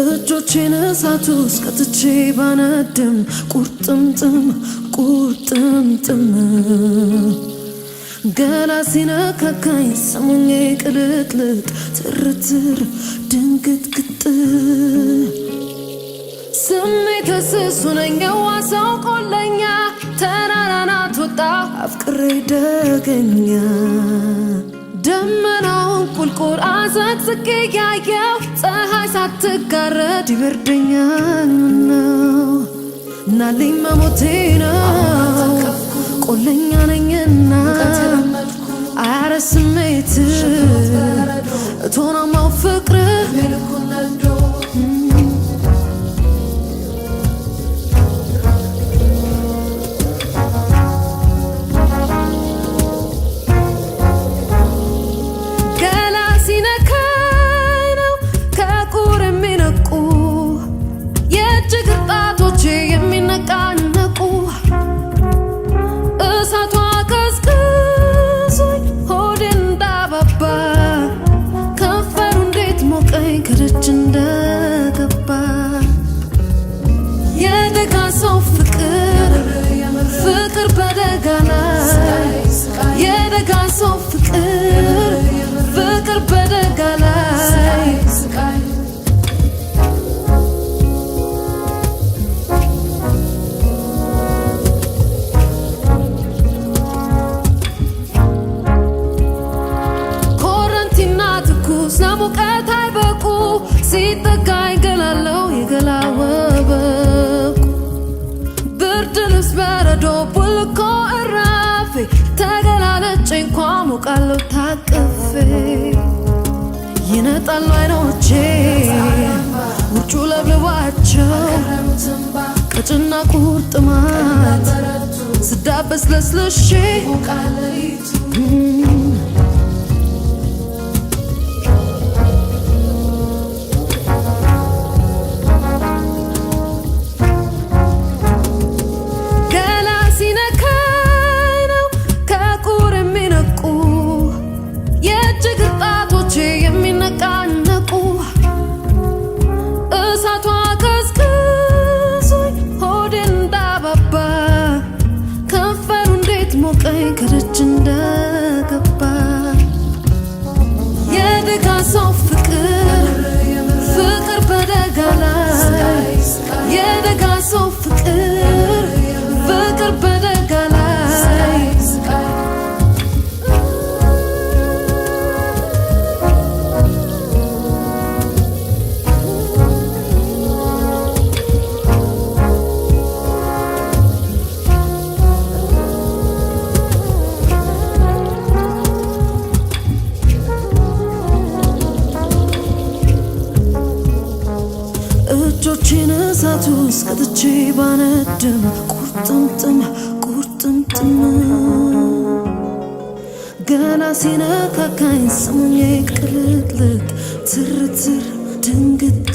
እጆቼን እሳት ውስጥ ከትቼ ባነድም ቁርጥምጥም ገላ ሲነካካኝ ሰሙኜ ቅልጥልጥ ትርትር ድንግጥግጥ ስሜት ስሱ ነኝ የዋሰው ቆለኛ ተራራናት ወጣ አፍቅሬ ደገኛ ደመናውን ቁልቁል አዘቅዝቄ ያየው ፀሐይ ሳትጋረድ ይበርደኛል ነው ናልኝ መሞቴ ነው ቆለኛ ነኝና አያረ ስሜት እቶናማው ፍቅር ከደጅ እንደገባ የደጋ ሰው ፍቅር ፍቅር በደጋ ላይ የደጋ ሰው ፍቅር ፍቅር በደጋ ላይ ኮረንቲና ትኩስ ለሙቀት አይበቁ ሲጠጋኝ ገላለው የገላወበቁ ብርድ ልብስ በረዶ ቡልኮ እራፌ ተገላለጭ እንኳ ሞቃለው ታቅፌ ይነጣሉ አይኖቼ ውጩ ለብልባቸው ቀጭና ቁርጥማት ስዳበስ ለስልሼ የሚነቃነቁ እሳቷ ቀዝቅዞኝ ሆዴ እንዳባባ ከንፈሩ እንዴት ሞቀኝ ከደጅ እንደገባ የደጋ ሰው ፍቅር ፍቅር በደጋ ላይ የደጋ ሰው ፍቅር ፍቅር በደጋ ላይ እጆቼን እሳት ውስጥ ከትቼ ባነድም ቁርጥምጥም ገላ ሲነካካኝ ሰሙኜ ቅልጥልጥ ትርትር ድንግጥ